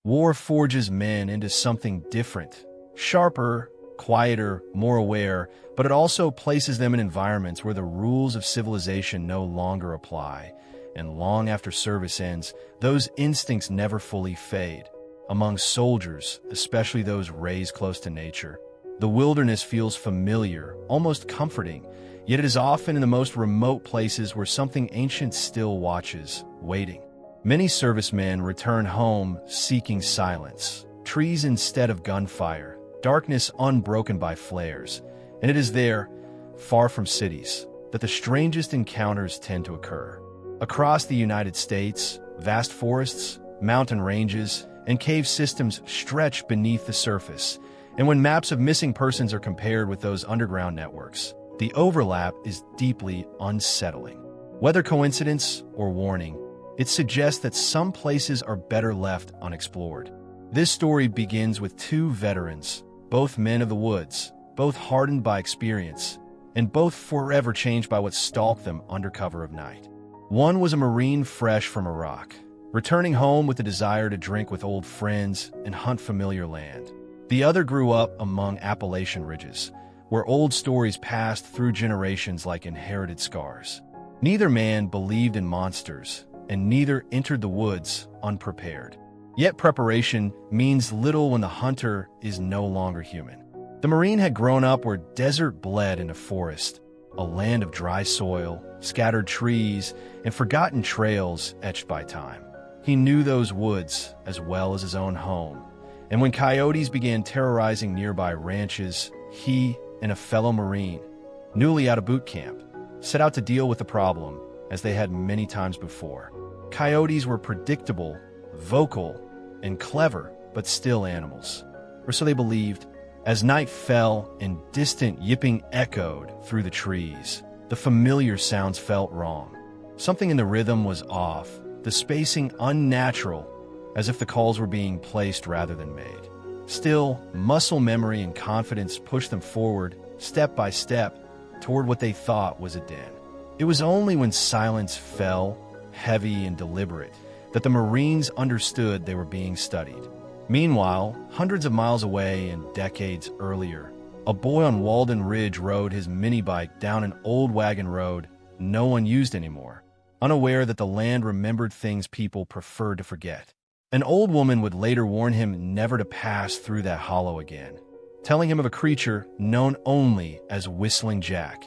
War forges men into something different, sharper, quieter, more aware, but it also places them in environments where the rules of civilization no longer apply, and long after service ends, those instincts never fully fade. Among soldiers, especially those raised close to nature, the wilderness feels familiar, almost comforting, yet it is often in the most remote places where something ancient still watches, waiting. Many servicemen return home seeking silence, trees instead of gunfire, darkness unbroken by flares, and it is there, far from cities, that the strangest encounters tend to occur. Across the United States, vast forests, mountain ranges, and cave systems stretch beneath the surface, and when maps of missing persons are compared with those underground networks, the overlap is deeply unsettling. Whether coincidence or warning, it suggests that some places are better left unexplored. This story begins with two veterans, both men of the woods, both hardened by experience, and both forever changed by what stalked them under cover of night. One was a Marine fresh from Iraq, returning home with the desire to drink with old friends and hunt familiar land. The other grew up among Appalachian ridges, where old stories passed through generations like inherited scars. Neither man believed in monsters, and neither entered the woods unprepared. Yet preparation means little when the hunter is no longer human. The Marine had grown up where desert bled into forest, a land of dry soil, scattered trees, and forgotten trails etched by time. He knew those woods as well as his own home, and when coyotes began terrorizing nearby ranches, he and a fellow Marine, newly out of boot camp, set out to deal with the problem as they had many times before. Coyotes were predictable, vocal, and clever, but still animals, or so they believed. As night fell and distant yipping echoed through the trees, the familiar sounds felt wrong. Something in the rhythm was off, the spacing unnatural, as if the calls were being placed rather than made. Still, muscle memory and confidence pushed them forward, step by step, toward what they thought was a den. It was only when silence fell, heavy and deliberate, that the Marines understood they were being studied. Meanwhile, hundreds of miles away and decades earlier, a boy on Walden Ridge rode his mini-bike down an old wagon road no one used anymore, unaware that the land remembered things people preferred to forget. An old woman would later warn him never to pass through that hollow again, telling him of a creature known only as Whistling Jack,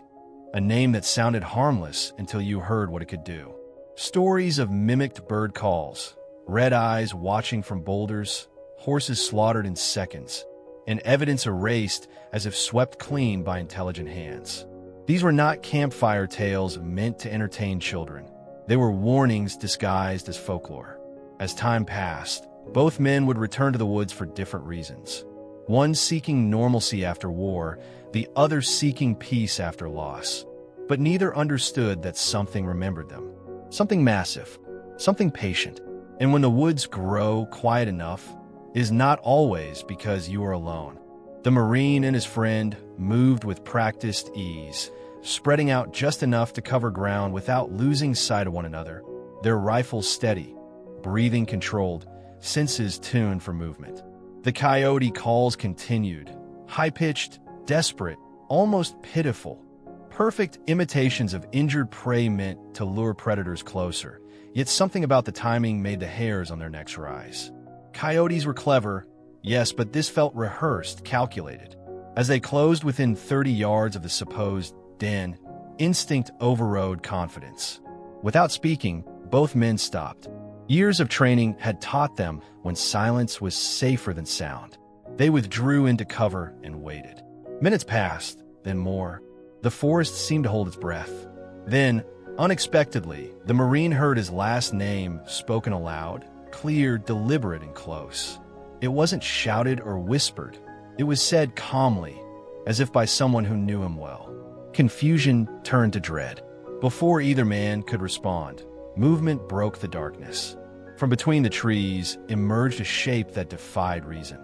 a name that sounded harmless until you heard what it could do. Stories of mimicked bird calls, red eyes watching from boulders, horses slaughtered in seconds, and evidence erased as if swept clean by intelligent hands. These were not campfire tales meant to entertain children. They were warnings disguised as folklore. As time passed, both men would return to the woods for different reasons. One seeking normalcy after war, the other seeking peace after loss. But neither understood that something remembered them. Something massive, something patient. And when the woods grow quiet enough, is not always because you are alone. The Marine and his friend moved with practiced ease, spreading out just enough to cover ground without losing sight of one another, their rifles steady, breathing controlled, senses tuned for movement. The coyote calls continued, high-pitched, desperate, almost pitiful, perfect imitations of injured prey meant to lure predators closer, yet something about the timing made the hairs on their necks rise. Coyotes were clever, yes, but this felt rehearsed, calculated. As they closed within 30 yards of the supposed den, instinct overrode confidence. Without speaking, both men stopped. Years of training had taught them when silence was safer than sound. They withdrew into cover and waited. Minutes passed, then more. The forest seemed to hold its breath. Then, unexpectedly, the Marine heard his last name spoken aloud, clear, deliberate, and close. It wasn't shouted or whispered. It was said calmly, as if by someone who knew him well. Confusion turned to dread. Before either man could respond, movement broke the darkness. From between the trees emerged a shape that defied reason.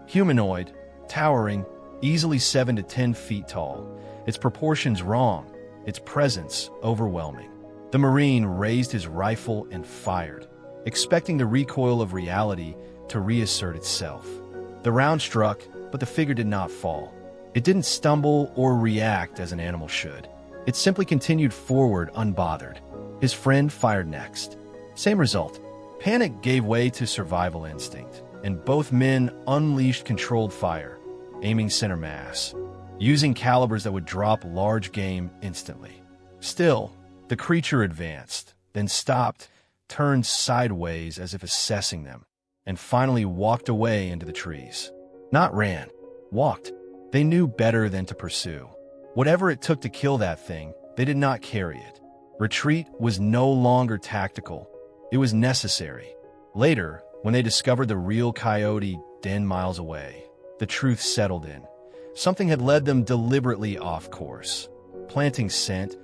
Humanoid, towering, easily 7 to 10 feet tall, its proportions wrong, its presence overwhelming. The Marine raised his rifle and fired, expecting the recoil of reality to reassert itself. The round struck, but the figure did not fall. It didn't stumble or react as an animal should. It simply continued forward unbothered. His friend fired next. Same result. Panic gave way to survival instinct, and both men unleashed controlled fire, aiming center mass, using calibers that would drop large game instantly. Still, the creature advanced, then stopped, turned sideways as if assessing them, and finally walked away into the trees. Not ran, walked. They knew better than to pursue. Whatever it took to kill that thing, they did not carry it. Retreat was no longer tactical. It was necessary. Later, when they discovered the real coyote 10 miles away, the truth settled in. Something had led them deliberately off course, planting scent,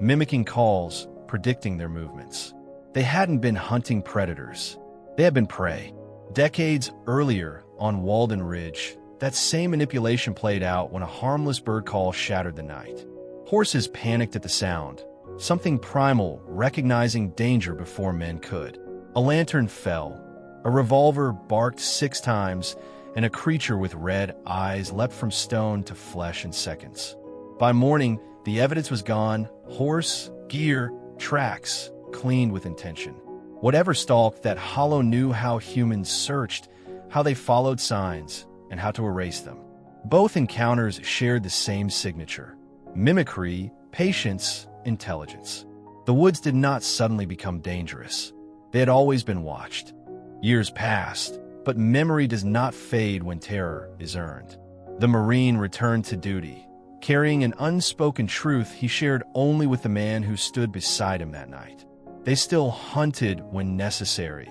mimicking calls, predicting their movements. They hadn't been hunting predators. They had been prey. Decades earlier, on Walden Ridge, that same manipulation played out when a harmless bird call shattered the night. Horses panicked at the sound, something primal recognizing danger before men could. A lantern fell, a revolver barked 6 times, and a creature with red eyes leapt from stone to flesh in seconds. By morning, the evidence was gone: horse, gear, tracks, cleaned with intention. Whatever stalked, that hollow knew how humans searched, how they followed signs, and how to erase them. Both encounters shared the same signature: mimicry, patience, intelligence. The woods did not suddenly become dangerous. They had always been watched. Years passed, but memory does not fade when terror is earned. The Marine returned to duty, carrying an unspoken truth he shared only with the man who stood beside him that night. They still hunted when necessary,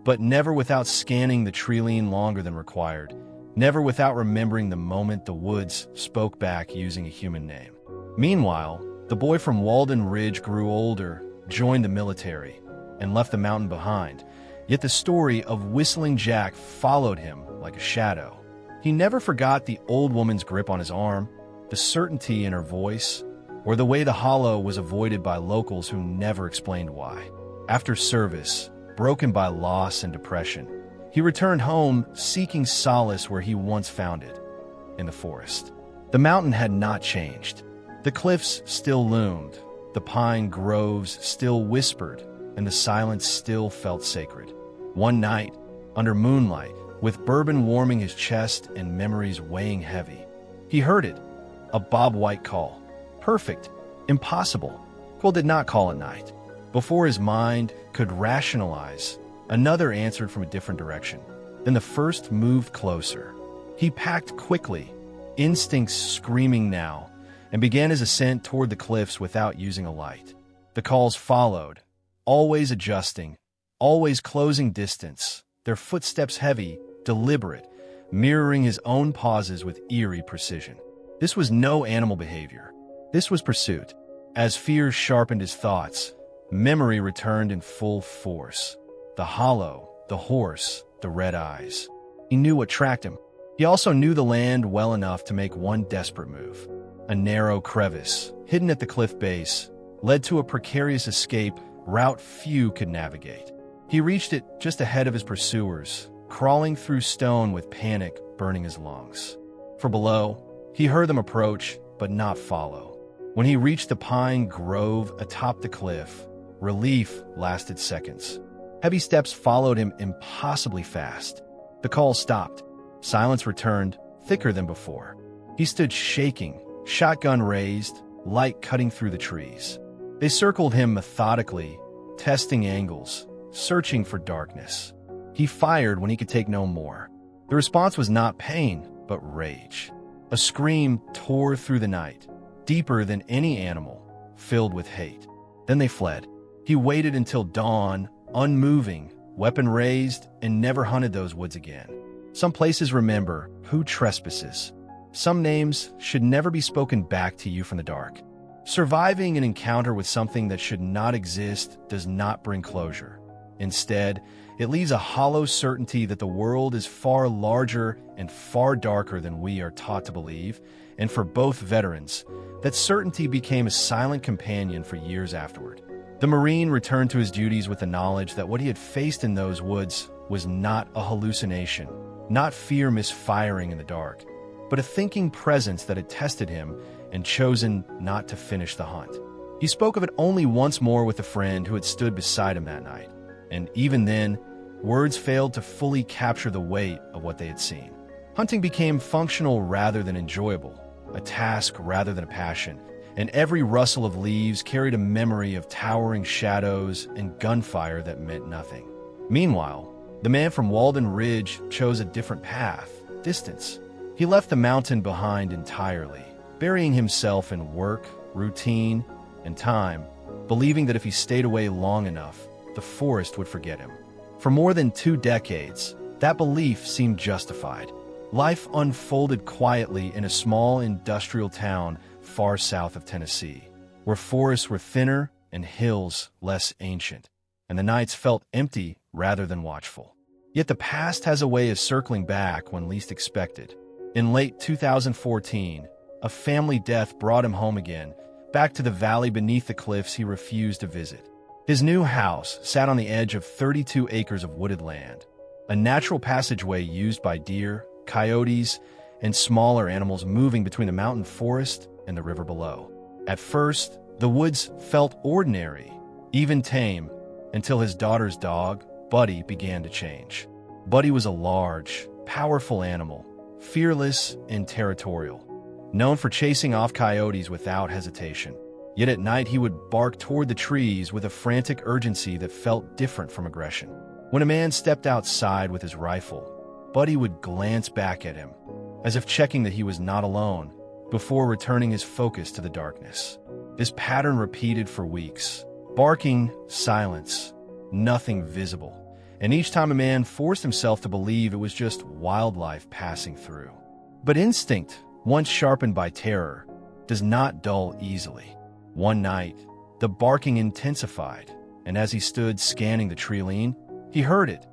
but never without scanning the treeline longer than required, never without remembering the moment the woods spoke back using a human name. Meanwhile, the boy from Walden Ridge grew older, joined the military, and left the mountain behind. Yet the story of Whistling Jack followed him like a shadow. He never forgot the old woman's grip on his arm, the certainty in her voice, or the way the hollow was avoided by locals who never explained why. After service, broken by loss and depression, he returned home seeking solace where he once found it, in the forest. The mountain had not changed. The cliffs still loomed, the pine groves still whispered, and the silence still felt sacred. One night, under moonlight, with bourbon warming his chest and memories weighing heavy, he heard it, a bob-white call. Perfect, impossible. Cole did not call at night. Before his mind could rationalize, another answered from a different direction. Then the first moved closer. He packed quickly, instincts screaming now, and began his ascent toward the cliffs without using a light. The calls followed, always adjusting, always closing distance, their footsteps heavy, deliberate, mirroring his own pauses with eerie precision. This was no animal behavior. This was pursuit. As fear sharpened his thoughts, memory returned in full force. The hollow, the horse, the red eyes. He knew what tracked him. He also knew the land well enough to make one desperate move. A narrow crevice, hidden at the cliff base, led to a precarious escape route few could navigate. He reached it just ahead of his pursuers, crawling through stone with panic burning his lungs. For below, he heard them approach, but not follow. When he reached the pine grove atop the cliff, relief lasted seconds. Heavy steps followed him impossibly fast. The call stopped. Silence returned, thicker than before. He stood shaking, shotgun raised, light cutting through the trees. They circled him methodically, testing angles, searching for darkness. He fired when he could take no more. The response was not pain, but rage. A scream tore through the night, deeper than any animal, filled with hate. Then they fled. He waited until dawn, unmoving, weapon raised, and never hunted those woods again. Some places remember who trespasses. Some names should never be spoken back to you from the dark. Surviving an encounter with something that should not exist does not bring closure. Instead, it leaves a hollow certainty that the world is far larger and far darker than we are taught to believe, and for both veterans, that certainty became a silent companion for years afterward. The Marine returned to his duties with the knowledge that what he had faced in those woods was not a hallucination, not fear misfiring in the dark, but a thinking presence that had tested him and chosen not to finish the hunt. He spoke of it only once more with a friend who had stood beside him that night, and even then, words failed to fully capture the weight of what they had seen. Hunting became functional rather than enjoyable, a task rather than a passion, and every rustle of leaves carried a memory of towering shadows and gunfire that meant nothing. Meanwhile, the man from Walden Ridge chose a different path, distance. He left the mountain behind entirely, burying himself in work, routine, and time, believing that if he stayed away long enough, the forest would forget him. For more than 2 decades, that belief seemed justified. Life unfolded quietly in a small industrial town far south of Tennessee, where forests were thinner and hills less ancient, and the nights felt empty rather than watchful. Yet the past has a way of circling back when least expected. In late 2014, a family death brought him home again, back to the valley beneath the cliffs he refused to visit. His new house sat on the edge of 32 acres of wooded land, a natural passageway used by deer, coyotes, and smaller animals moving between the mountain forest and the river below. At first, the woods felt ordinary, even tame, until his daughter's dog, Buddy, began to change. Buddy was a large, powerful animal, fearless and territorial, known for chasing off coyotes without hesitation. Yet at night he would bark toward the trees with a frantic urgency that felt different from aggression. When a man stepped outside with his rifle, Buddy would glance back at him, as if checking that he was not alone, before returning his focus to the darkness. This pattern repeated for weeks. Barking, silence, nothing visible. And each time a man forced himself to believe it was just wildlife passing through. But instinct, once sharpened by terror, does not dull easily. One night, the barking intensified, and as he stood scanning the treeline, he heard it.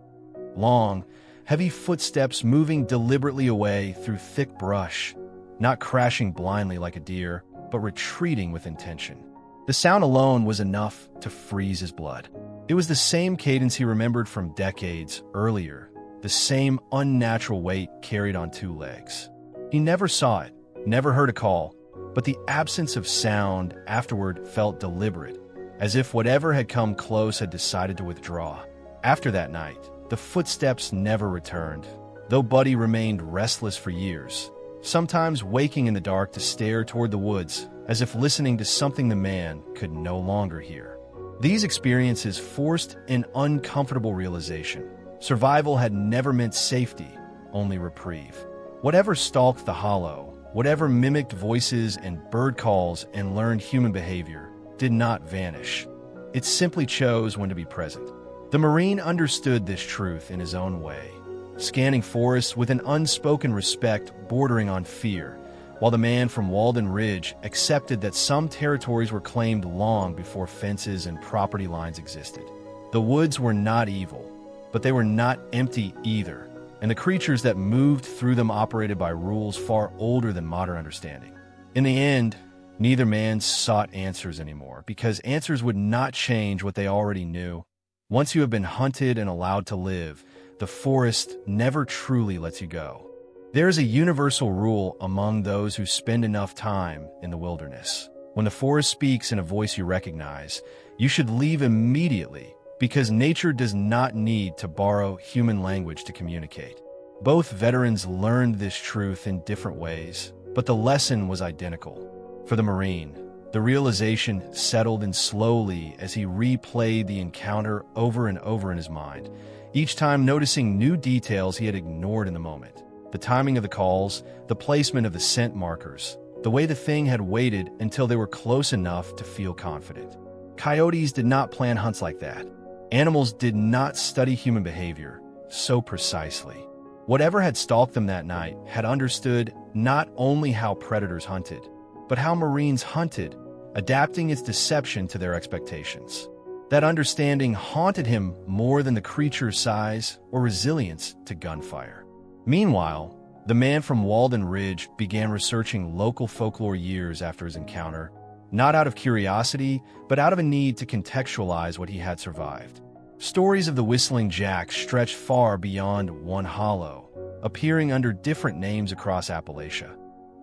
Long, heavy footsteps moving deliberately away through thick brush, not crashing blindly like a deer, but retreating with intention. The sound alone was enough to freeze his blood. It was the same cadence he remembered from decades earlier, the same unnatural weight carried on 2 legs. He never saw it, never heard a call, but the absence of sound afterward felt deliberate, as if whatever had come close had decided to withdraw. After that night, the footsteps never returned, though Buddy remained restless for years, sometimes waking in the dark to stare toward the woods, as if listening to something the man could no longer hear. These experiences forced an uncomfortable realization. Survival had never meant safety, only reprieve. Whatever stalked the hollow, whatever mimicked voices and bird calls and learned human behavior, did not vanish. It simply chose when to be present. The Marine understood this truth in his own way, scanning forests with an unspoken respect bordering on fear, while the man from Walden Ridge accepted that some territories were claimed long before fences and property lines existed. The woods were not evil, but they were not empty either, and the creatures that moved through them operated by rules far older than modern understanding. In the end, neither man sought answers anymore, because answers would not change what they already knew. Once you have been hunted and allowed to live, the forest never truly lets you go. There is a universal rule among those who spend enough time in the wilderness. When the forest speaks in a voice you recognize, you should leave immediately, because nature does not need to borrow human language to communicate. Both veterans learned this truth in different ways, but the lesson was identical. For the Marine, the realization settled in slowly as he replayed the encounter over and over in his mind, each time noticing new details he had ignored in the moment. The timing of the calls, the placement of the scent markers, the way the thing had waited until they were close enough to feel confident. Coyotes did not plan hunts like that. Animals did not study human behavior so precisely. Whatever had stalked them that night had understood not only how predators hunted, but how Marines hunted, adapting its deception to their expectations. That understanding haunted him more than the creature's size or resilience to gunfire. Meanwhile, the man from Walden Ridge began researching local folklore years after his encounter, not out of curiosity, but out of a need to contextualize what he had survived. Stories of the Whistling Jack stretched far beyond one hollow, appearing under different names across Appalachia.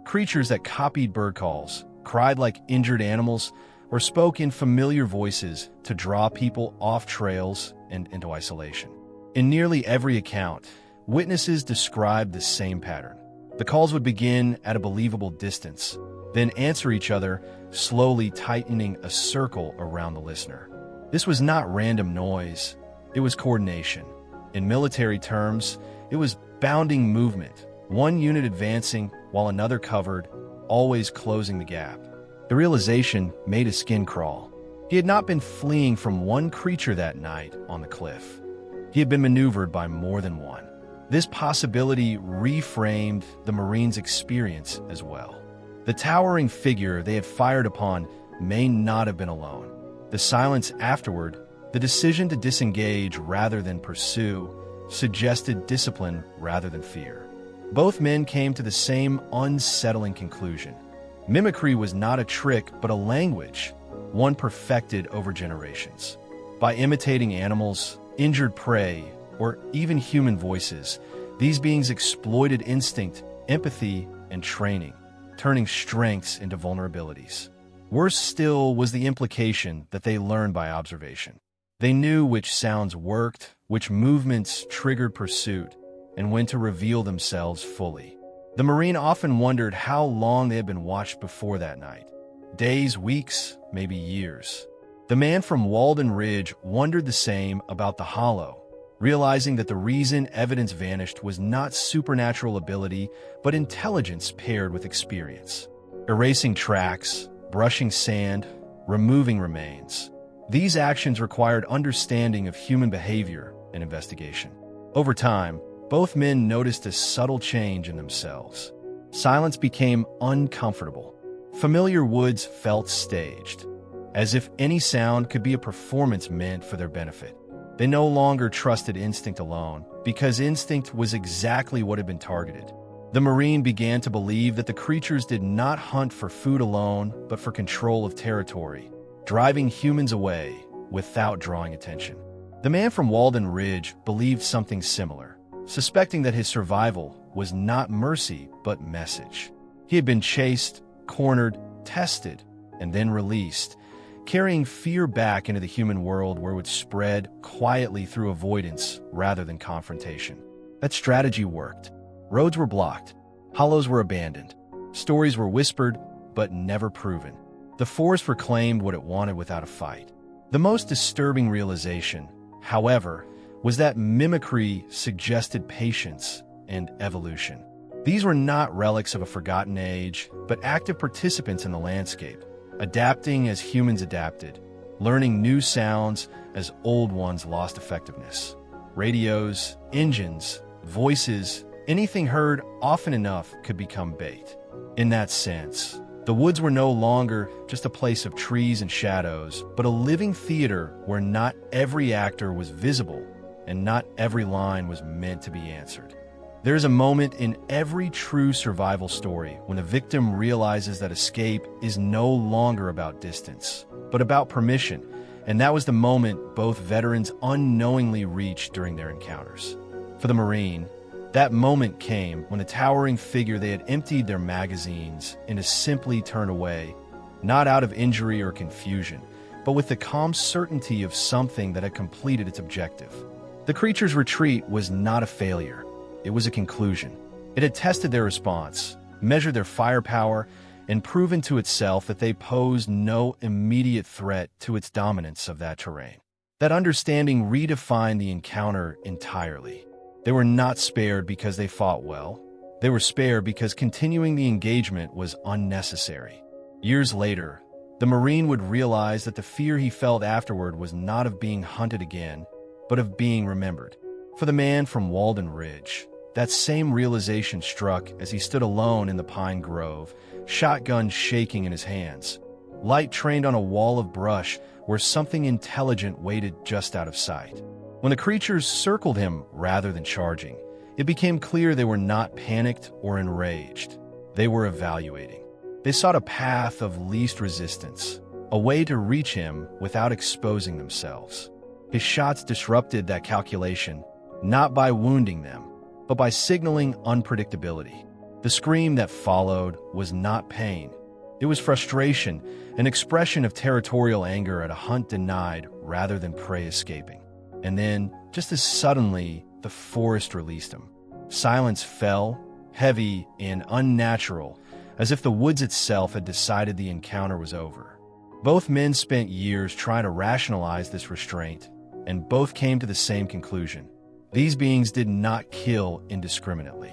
Creatures that copied bird calls, cried like injured animals, or spoke in familiar voices to draw people off trails and into isolation. In nearly every account, witnesses described the same pattern. The calls would begin at a believable distance, then answer each other, slowly tightening a circle around the listener. This was not random noise, it was coordination. In military terms, it was bounding movement, one unit advancing while another covered, always closing the gap. The realization made his skin crawl. He had not been fleeing from one creature that night on the cliff. He had been maneuvered by more than one. This possibility reframed the Marines' experience as well. The towering figure they had fired upon may not have been alone. The silence afterward, the decision to disengage rather than pursue, suggested discipline rather than fear. Both men came to the same unsettling conclusion. Mimicry was not a trick, but a language, one perfected over generations. By imitating animals, injured prey, or even human voices, these beings exploited instinct, empathy, and training, turning strengths into vulnerabilities. Worse still was the implication that they learned by observation. They knew which sounds worked, which movements triggered pursuit, and when to reveal themselves fully. The Marine often wondered how long they had been watched before that night. Days, weeks, maybe years. The man from Walden Ridge wondered the same about the Hollow, realizing that the reason evidence vanished was not supernatural ability, but intelligence paired with experience. Erasing tracks, brushing sand, removing remains. These actions required understanding of human behavior and investigation. Over time, both men noticed a subtle change in themselves. Silence became uncomfortable. Familiar woods felt staged, as if any sound could be a performance meant for their benefit. They no longer trusted instinct alone, because instinct was exactly what had been targeted. The Marine began to believe that the creatures did not hunt for food alone, but for control of territory, driving humans away without drawing attention. The man from Walden Ridge believed something similar, suspecting that his survival was not mercy but message. He had been chased, cornered, tested, and then released, carrying fear back into the human world where it would spread quietly through avoidance rather than confrontation. That strategy worked. Roads were blocked, hollows were abandoned, stories were whispered but never proven. The forest reclaimed what it wanted without a fight. The most disturbing realization, however, was that mimicry suggested patience and evolution. These were not relics of a forgotten age, but active participants in the landscape, adapting as humans adapted, learning new sounds as old ones lost effectiveness. Radios, engines, voices, anything heard often enough could become bait. In that sense, the woods were no longer just a place of trees and shadows, but a living theater where not every actor was visible and not every line was meant to be answered. There is a moment in every true survival story when the victim realizes that escape is no longer about distance, but about permission, and that was the moment both veterans unknowingly reached during their encounters. For the Marine, that moment came when the towering figure they had emptied their magazines into simply turned away, not out of injury or confusion, but with the calm certainty of something that had completed its objective. The creature's retreat was not a failure. It was a conclusion. It had tested their response, measured their firepower, and proven to itself that they posed no immediate threat to its dominance of that terrain. That understanding redefined the encounter entirely. They were not spared because they fought well. They were spared because continuing the engagement was unnecessary. Years later, the Marine would realize that the fear he felt afterward was not of being hunted again, but of being remembered. For the man from Walden Ridge, that same realization struck as he stood alone in the pine grove, shotgun shaking in his hands, light trained on a wall of brush where something intelligent waited just out of sight. When the creatures circled him rather than charging, it became clear they were not panicked or enraged. They were evaluating. They sought a path of least resistance, a way to reach him without exposing themselves. His shots disrupted that calculation, not by wounding them, but by signaling unpredictability. The scream that followed was not pain. It was frustration, an expression of territorial anger at a hunt denied rather than prey escaping. And then, just as suddenly, the forest released him. Silence fell, heavy and unnatural, as if the woods itself had decided the encounter was over. Both men spent years trying to rationalize this restraint, and both came to the same conclusion. These beings did not kill indiscriminately.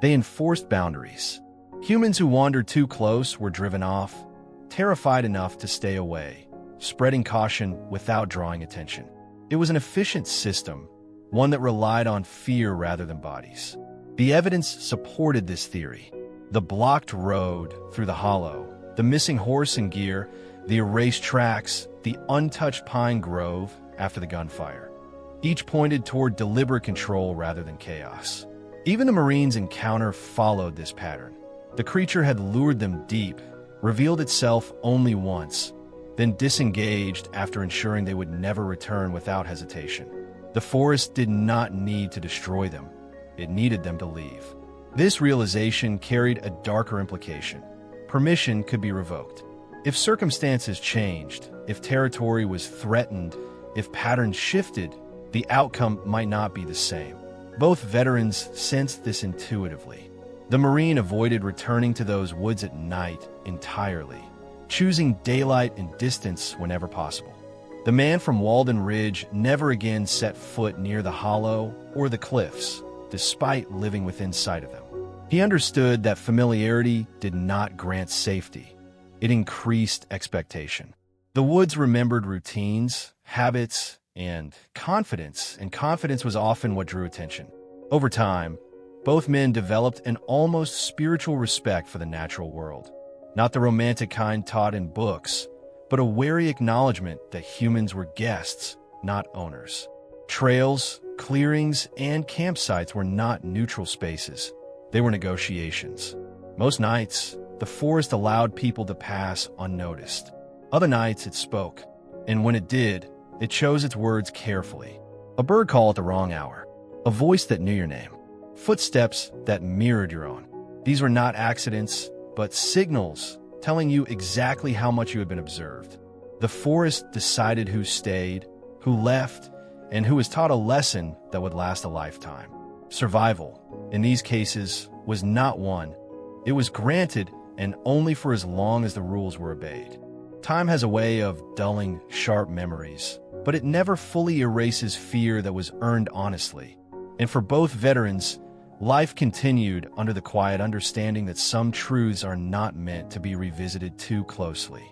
They enforced boundaries. Humans who wandered too close were driven off, terrified enough to stay away, spreading caution without drawing attention. It was an efficient system, one that relied on fear rather than bodies. The evidence supported this theory. The blocked road through the hollow, the missing horse and gear, the erased tracks, the untouched pine grove after the gunfire. Each pointed toward deliberate control rather than chaos. Even the Marines' encounter followed this pattern. The creature had lured them deep, revealed itself only once, then disengaged after ensuring they would never return without hesitation. The forest did not need to destroy them. It needed them to leave. This realization carried a darker implication. Permission could be revoked. If circumstances changed, if territory was threatened, if patterns shifted, the outcome might not be the same. Both veterans sensed this intuitively. The Marine avoided returning to those woods at night entirely, choosing daylight and distance whenever possible. The man from Walden Ridge never again set foot near the hollow or the cliffs, despite living within sight of them. He understood that familiarity did not grant safety. It increased expectation. The woods remembered routines, habits, and confidence was often what drew attention. Over time, both men developed an almost spiritual respect for the natural world. Not the romantic kind taught in books, but a wary acknowledgement that humans were guests, not owners. Trails, clearings, and campsites were not neutral spaces. They were negotiations. Most nights, the forest allowed people to pass unnoticed. Other nights, it spoke, and when it did, it chose its words carefully. A bird call at the wrong hour, a voice that knew your name, footsteps that mirrored your own. These were not accidents, but signals telling you exactly how much you had been observed. The forest decided who stayed, who left, and who was taught a lesson that would last a lifetime. Survival, in these cases, was not won. It was granted, and only for as long as the rules were obeyed. Time has a way of dulling sharp memories, but it never fully erases fear that was earned honestly. And for both veterans, life continued under the quiet understanding that some truths are not meant to be revisited too closely.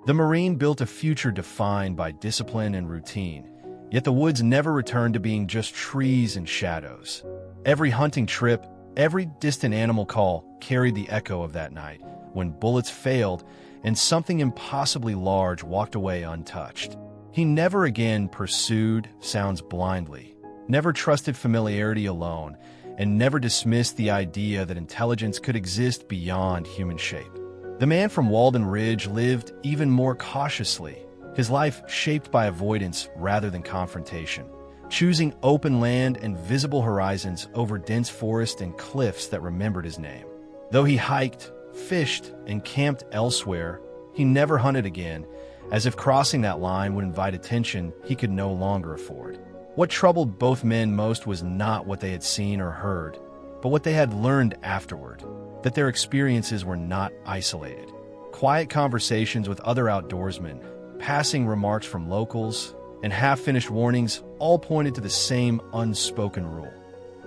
The Marine built a future defined by discipline and routine, yet the woods never returned to being just trees and shadows. Every hunting trip, every distant animal call carried the echo of that night, when bullets failed and something impossibly large walked away untouched. He never again pursued sounds blindly, never trusted familiarity alone, and never dismissed the idea that intelligence could exist beyond human shape. The man from Walden Ridge lived even more cautiously, his life shaped by avoidance rather than confrontation, choosing open land and visible horizons over dense forest and cliffs that remembered his name. Though he hiked, fished, and camped elsewhere, he never hunted again, as if crossing that line would invite attention he could no longer afford. What troubled both men most was not what they had seen or heard, but what they had learned afterward, that their experiences were not isolated. Quiet conversations with other outdoorsmen, passing remarks from locals, and half-finished warnings all pointed to the same unspoken rule.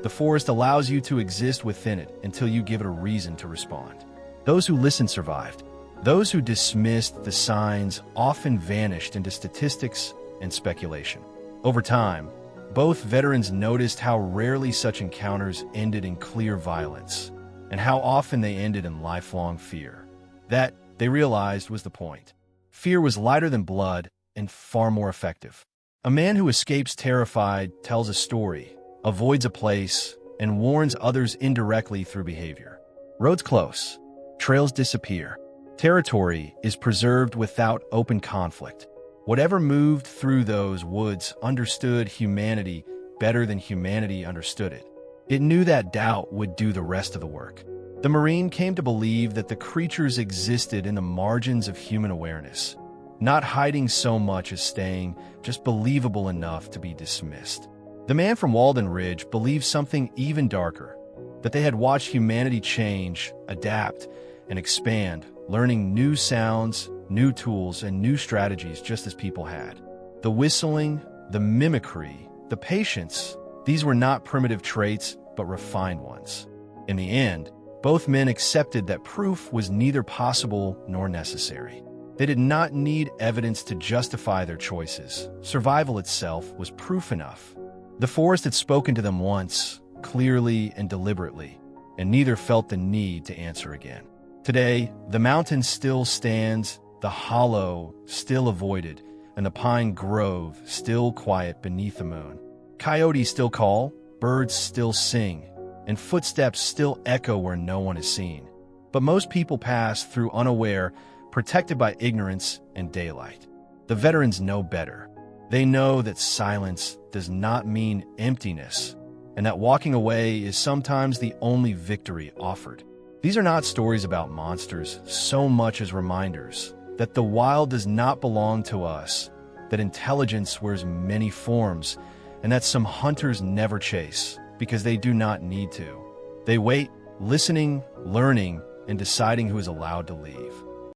The forest allows you to exist within it until you give it a reason to respond. Those who listened survived. Those who dismissed the signs often vanished into statistics and speculation. Over time, both veterans noticed how rarely such encounters ended in clear violence, and how often they ended in lifelong fear. That, they realized, was the point. Fear was lighter than blood and far more effective. A man who escapes terrified tells a story, avoids a place, and warns others indirectly through behavior. Roads close. Trails disappear. Territory is preserved without open conflict. Whatever moved through those woods understood humanity better than humanity understood it. It knew that doubt would do the rest of the work. The Marine came to believe that the creatures existed in the margins of human awareness, not hiding so much as staying just believable enough to be dismissed. The man from Walden Ridge believed something even darker, that they had watched humanity change, adapt, and expand, learning new sounds, new tools, and new strategies just as people had. The whistling, the mimicry, the patience, these were not primitive traits, but refined ones. In the end, both men accepted that proof was neither possible nor necessary. They did not need evidence to justify their choices. Survival itself was proof enough. The forest had spoken to them once, clearly and deliberately, and neither felt the need to answer again. Today, the mountain still stands, the hollow still avoided, and the pine grove still quiet beneath the moon. Coyotes still call, birds still sing, and footsteps still echo where no one is seen. But most people pass through unaware, protected by ignorance and daylight. The veterans know better. They know that silence does not mean emptiness, and that walking away is sometimes the only victory offered. These are not stories about monsters so much as reminders that the wild does not belong to us, that intelligence wears many forms, and that some hunters never chase because they do not need to. They wait, listening, learning, and deciding who is allowed to leave.